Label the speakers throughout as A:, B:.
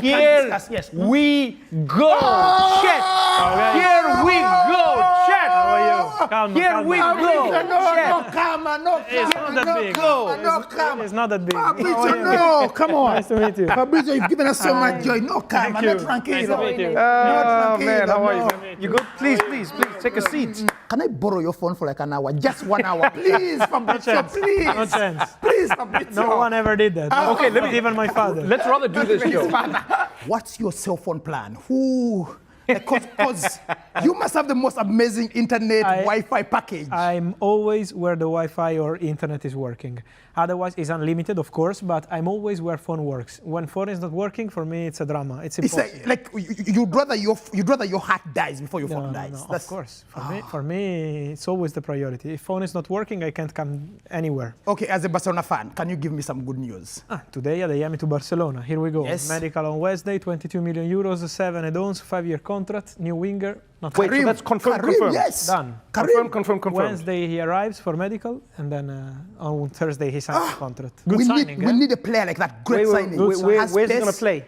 A: Here
B: discuss. Yes.
A: we go, chat. Here we go, chat.
C: How are you? Calma,
A: Here
C: calma.
A: we go, chat.
B: No, karma, no
C: It's
B: karma,
C: not that
B: no
C: big.
B: karma, no karma.
C: It's not that big.
B: Fabrizio, no, come on.
C: Nice to meet you.
B: Fabrizio, you've given us so much joy. No karma,
C: Thank
B: no
C: you. Nice
B: tranquilo.
C: to meet you.
A: Oh man, how are you?
B: No.
A: You good? Please, take a seat.
B: Can I borrow your phone for like an hour? Just 1 hour. Please, Fabrizio, please.
C: No chance.
B: Please, Fabrizio.
C: No one ever did that.
A: Okay, let
C: Not
A: me-
C: even my father.
A: Let's rather do this, Joe.
B: What's your cell phone plan? Because you must have the most amazing internet Wi-Fi package.
C: I'm always where the Wi-Fi or internet is working. Otherwise, it's unlimited, of course, but I'm always where phone works. When phone is not working, for me, it's a drama. It's impossible.
B: Like you'd rather your heart dies before your phone dies.
C: No, of course. For me, it's always the priority. If phone is not working, I can't come anywhere.
B: Okay, as a Barcelona fan, can you give me some good news?
C: Today, I am to Barcelona. Here we go.
B: Yes.
C: Medical on Wednesday, 22 million euros, 7 add-ons, 5-year contract, new winger. Not
A: Wait, so
B: Karim,
A: that's confirmed,
B: Karim,
A: confirmed.
B: Yes.
C: Done.
B: Karim.
A: Confirmed.
C: Wednesday he arrives for medical, and then on Thursday he signs the contract. Good
B: we
C: signing.
B: we need a player like that. Great signing.
A: Where's he
B: Has
A: gonna
B: pace.
A: play?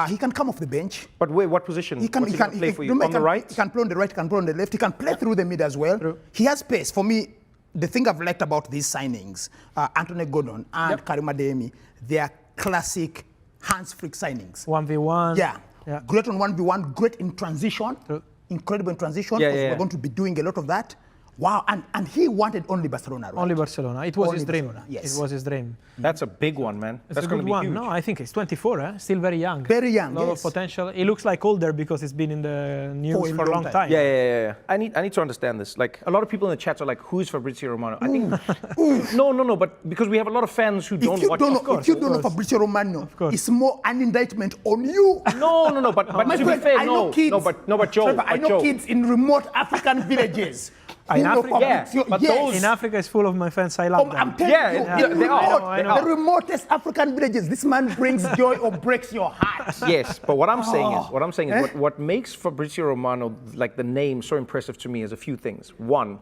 B: He can come off the bench.
A: But wait, what position?
B: He can,
A: What's he gonna play for you?
B: remember,
A: On the right?
B: He can play on the right, he can play on the left, he can play through the mid as well.
C: True.
B: He has pace. For me, the thing I've liked about these signings, Anthony Gordon and Karim Adeyemi, they are classic hands-free signings.
C: 1v1.
B: Yeah.
C: Yeah.
B: Great on 1v1, great in transition,
C: True.
B: incredible in transition,
A: Yeah,
B: because
A: yeah.
B: we're going to be doing a lot of that. Wow, and he wanted only Barcelona, right?
C: Only Barcelona. It was
B: Only
C: his dream.
B: Barcelona, yes.
C: It was his dream.
A: That's a big one, man.
C: It's
A: That's
C: a
A: going
C: good
A: to be
C: one.
A: huge.
C: No, I think he's 24, still very young.
B: Very young,
C: A lot
B: yes.
C: of potential. He looks like older because he's been in the news for a long time.
A: Yeah. I need to understand this. Like, a lot of people in the chat are like, "Who's Fabrizio Romano?" I think no, but because we have a lot of fans who don't watch.
B: If you don't know Fabrizio Romano,
C: course.
B: it's more an indictment on you.
A: No, but
B: My
A: to be
B: friend,
A: fair,
B: I know kids.
A: but Joe,
B: Trevor, I
A: but
B: know
A: Joe.
B: kids in remote African villages.
C: In
B: who know
C: Africa?
B: Fabrizio.
A: but
B: Yes.
A: those-
C: In Africa, it's full of my friends. I love them.
B: I'm telling
A: Yeah,
B: you,
A: yeah,
B: in
A: they are.
B: remote,
C: I know.
B: the remotest African villages, this man brings joy or breaks your heart.
A: Yes, but what I'm saying is, what makes Fabrizio Romano, like the name, so impressive to me is a few things. One,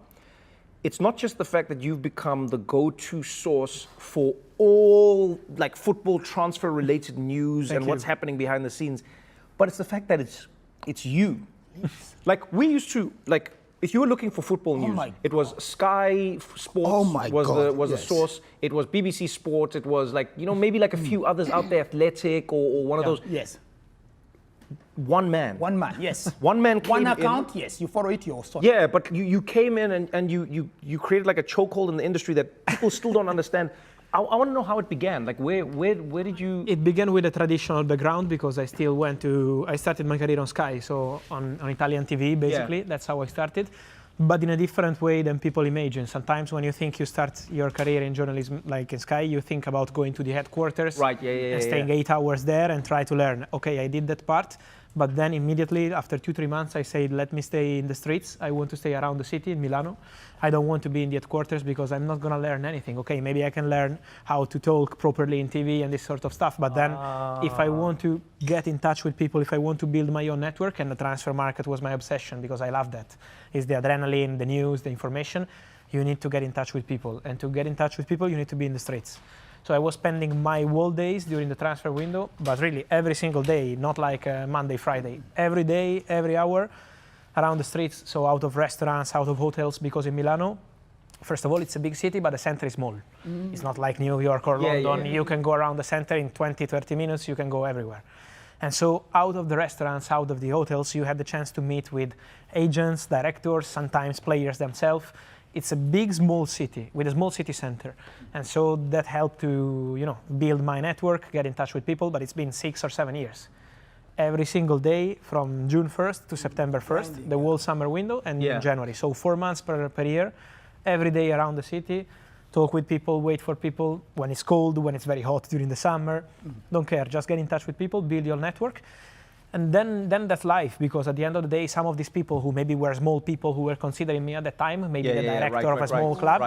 A: it's not just the fact that you've become the go-to source for all like football transfer-related news and what's happening behind the scenes, but it's the fact that it's you. Like we used to like. If you were looking for football news, it was Sky Sports was the source. It was BBC Sports. It was like, maybe like a few others out there, Athletic or one of those.
B: Yes.
A: One man.
B: One man, yes.
A: One man came
B: One
A: in.
B: account, yes. You follow it yourself.
A: Yeah, but you came in and you created like a chokehold in the industry that people still don't understand. I want to know how it began. Like where did you?
C: It began with a traditional background because I started my career on Sky, so on Italian TV, basically. Yeah. That's how I started, but in a different way than people imagine. Sometimes when you think you start your career in journalism, like in Sky, you think about going to the headquarters and staying 8 hours there and try to learn. Okay, I did that part, but then immediately after 2-3 months, I said, let me stay in the streets. I want to stay around the city in Milano. I don't want to be in the headquarters because I'm not going to learn anything. Okay, maybe I can learn how to talk properly in TV and this sort of stuff. But then if I want to get in touch with people, if I want to build my own network, and the transfer market was my obsession because I love that. It's the adrenaline, the news, the information. You need to get in touch with people. And to get in touch with people, you need to be in the streets. So I was spending my whole days during the transfer window, but really every single day, not like Monday, Friday. Every day, every hour, around the streets, so out of restaurants, out of hotels, because in Milano, first of all, it's a big city, but the center is small. It's not like New York or London. You can go around the center in 20, 30 minutes, you can go everywhere. And so out of the restaurants, out of the hotels, you had the chance to meet with agents, directors, sometimes players themselves. It's a big, small city with a small city center. And so that helped to, build my network, get in touch with people, but it's been 6 or 7 years. Every single day from June 1st to September 1st, the whole summer window, and in January. So 4 months per year, every day around the city, talk with people, wait for people when it's cold, when it's very hot during the summer. Don't care, just get in touch with people, build your network. And then that's life, because at the end of the day, some of these people who maybe were small people who were considering me at the time, maybe the director of a small club,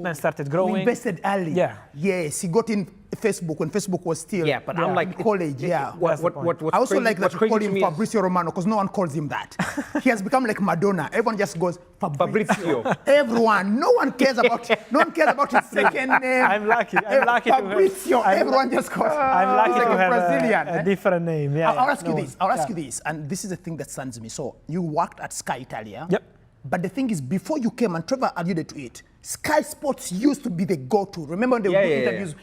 C: then started growing.
B: We invested early.
C: Yeah.
B: Yes, he got in Facebook when Facebook was still
A: I'm like
B: in college.
A: What's
B: I also
A: crazy,
B: like that
A: what's
B: you
A: crazy
B: call
A: to
B: him
A: me is-
B: Fabrizio Romano because no one calls him that. He has become like Madonna. Everyone just goes Fabrizio.
A: Fabrizio.
B: Everyone. No one cares about his second name.
C: I'm lucky to have-
B: Fabrizio. Everyone just goes.
C: I'm lucky
B: he's like
C: to
B: a
C: have
B: Brazilian.
C: a different name. Yeah,
B: I'll ask you this. I'll ask
C: yeah.
B: you this, and this is the thing that stuns me. So you worked at Sky Italia.
C: Yep.
B: But the thing is, before you came, and Trevor alluded to it, Sky Sports used to be the go-to. Remember they would do interviews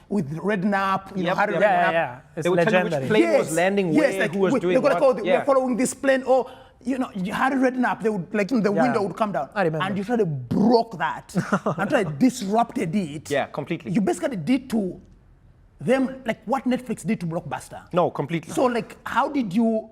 B: with Redknapp, Harry Redknapp.
C: Yeah. It's
A: They would tell you which
C: legendary.
A: plane was landing where,
B: like
A: who was doing
B: they're gonna
A: what.
B: call, we're following this plane, or Harry Redknapp, they would the window would come down.
C: I remember.
B: And you tried to broke that and tried to disrupted it.
A: Yeah, completely.
B: You basically did to them like what Netflix did to Blockbuster.
A: No, completely.
B: So like, how did you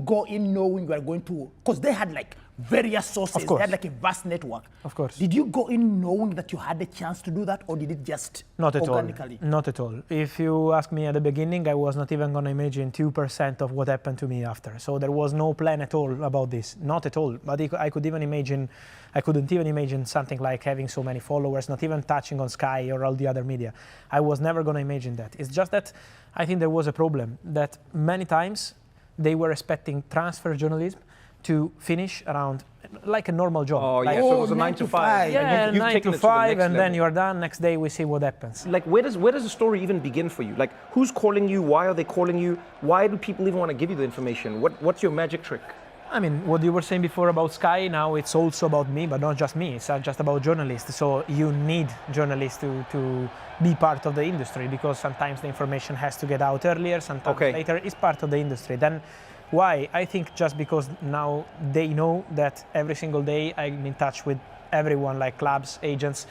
B: go in knowing you were going to? Because they had like various sources.
C: Of course.
B: They had like a vast network.
C: Of course.
B: Did you go in knowing that you had the chance to do that, or did it just
C: Not at
B: organically?
C: all. Not at all. If you ask me at the beginning, I was not even going to imagine 2% of what happened to me after. So there was no plan at all about this. Not at all. But I couldn't even imagine something like having so many followers, not even touching on Sky or all the other media. I was never going to imagine that. It's just that I think there was a problem that many times they were expecting transfer journalism to finish around like a normal job.
A: Oh,
C: like,
A: yeah, so it was a 9 to 5.
C: Yeah,
A: You've
C: 9
A: taken
C: to
A: it the
C: 5,
A: next
C: and
A: level.
C: then you're done. Next day we see what happens.
A: Like, where does the story even begin for you? Like, who's calling you? Why are they calling you? Why do people even want to give you the information? What's your magic trick?
C: I mean, what you were saying before about Sky, now it's also about me, but not just me. It's not just about journalists. So you need journalists to be part of the industry, because sometimes the information has to get out earlier, sometimes later. It's part of the industry. Then why? I think just because now they know that every single day I'm in touch with everyone, like clubs, agents.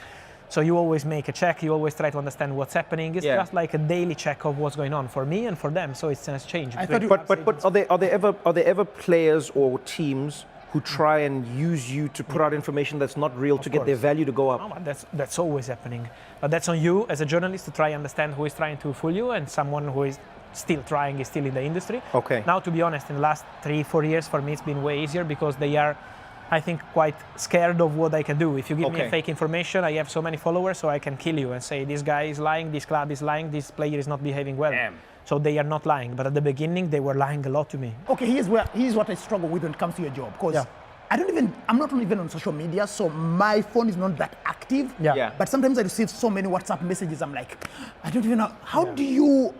C: So you always make a check, you always try to understand what's happening. It's just like a daily check of what's going on for me and for them. So it's changed.
A: But are there ever players or teams who try and use you to put out information that's not real to get their value to go up?
C: No, but that's always happening. But that's on you as a journalist to try and understand who is trying to fool you, and someone who is still trying is still in the industry.
A: Okay.
C: Now, to be honest, in the last 3-4 years, for me, it's been way easier because they are, I think, quite scared of what I can do. If you give me fake information, I have so many followers, so I can kill you and say, this guy is lying, this club is lying, this player is not behaving well.
A: Damn.
C: So they are not lying. But at the beginning, they were lying a lot to me.
B: Okay, here's what I struggle with when it comes to your job. Because I'm not even on social media, so my phone is not that active.
C: Yeah.
B: But sometimes I receive so many WhatsApp messages, I'm like, I don't even know. How do you...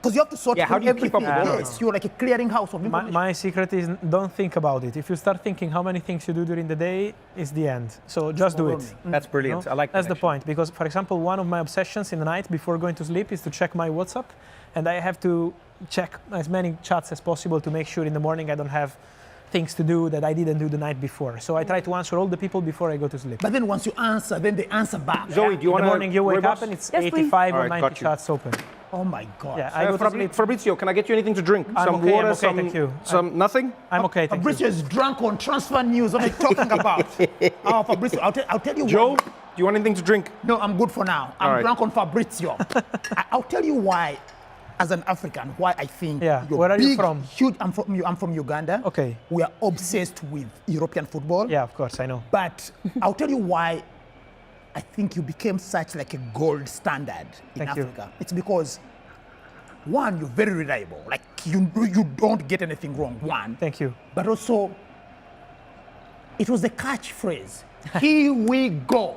B: Because you have to sort through
A: how do you keep
B: everything.
A: up with all
B: Yes, you're like a clearinghouse of information.
C: My secret is don't think about it. If you start thinking how many things you do during the day, it's the end. So just do it.
A: That's brilliant. I like that.
C: That's the point. Because, for example, one of my obsessions in the night before going to sleep is to check my WhatsApp. And I have to check as many chats as possible to make sure in the morning I don't have things to do that I didn't do the night before. So I try to answer all the people before I go to sleep.
B: But then once you answer, then they answer back.
A: Zoe, do you want to...
C: In the morning you wake up and it's 85 or 90 chats open.
B: Oh my God.
C: Yeah, I go to sleep.
A: Fabrizio, can I get you anything to drink?
C: I'm
A: Some
C: okay,
A: water,
C: I'm okay, thank you.
A: Nothing?
C: I'm okay, thank
B: Fabrizio is drunk on transfer news. What are you talking about? Fabrizio, I'll tell you
A: Joe,
B: why.
A: do you want anything to drink?
B: No, I'm good for now. I'm drunk on Fabrizio. I'll tell you why, as an African, why I think you're
C: where are
B: big,
C: you from?
B: Huge. I'm from Uganda.
C: Okay.
B: We are obsessed with European football.
C: Yeah, of course, I know.
B: But I'll tell you why I think you became such like a gold standard in Africa. It's because, one, you're very reliable. Like you don't get anything wrong. One.
C: Thank you.
B: But also, it was the catchphrase. Here we go.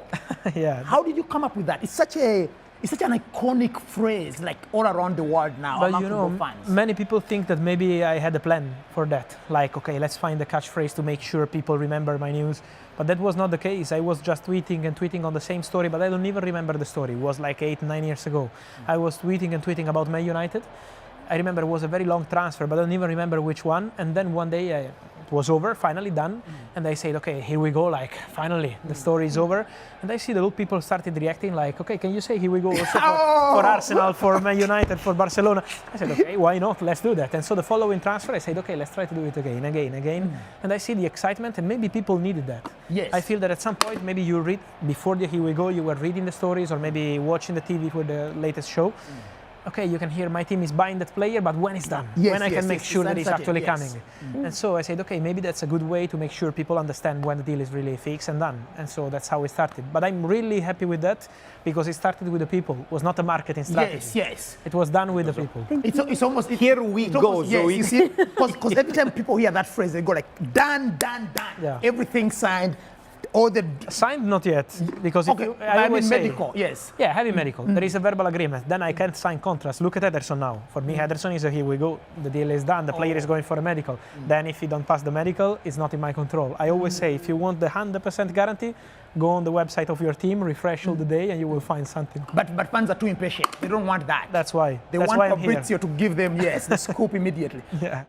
C: Yeah.
B: How did you come up with that? It's such an iconic phrase, like all around the world now.
C: But
B: among
C: you know,
B: football fans.
C: many people think that maybe I had a plan for that. Like, okay, let's find the catchphrase to make sure people remember my news. But that was not the case. I was just tweeting on the same story, but I don't even remember the story. It was like 8-9 years ago. I was tweeting about Man United. I remember it was a very long transfer, but I don't even remember which one. And then one day it was over, finally done. And I said, okay, here we go, like, finally, the story is over. And I see the little people started reacting like, okay, can you say here we go also for Arsenal, for Man United, for Barcelona? I said, okay, why not? Let's do that. And so the following transfer, I said, okay, let's try to do it again. And I see the excitement, and maybe people needed that.
B: Yes.
C: I feel that at some point, maybe you read, before the here we go, you were reading the stories or maybe watching the TV for the latest show. okay, you can hear my team is buying that player, but when it's done,
B: Yes,
C: when I can make sure that it's actually coming. And so I said, okay, maybe that's a good way to make sure people understand when the deal is really fixed and done. And so that's how we started. But I'm really happy with that because it started with the people. It was not a marketing strategy.
B: Yes.
C: It was done with the people.
B: It's almost
A: here we go.
B: Yes, you see, because every time people hear that phrase, they go like, done.
C: Yeah.
B: Everything signed. All the
C: signed, not yet, because
B: I always say medical, yes.
C: Yeah, heavy medical. There is a verbal agreement. Then I can't sign contracts. Look at Ederson now. For me, Ederson is here we go. The deal is done. The player is going for a medical. Then if he don't pass the medical, it's not in my control. I always say, if you want the 100% guarantee, go on the website of your team, refresh all the day, and you will find something.
B: But fans are too impatient. They don't want that.
C: That's why.
B: They want Fabrizio to give them the scoop immediately.
C: Yeah.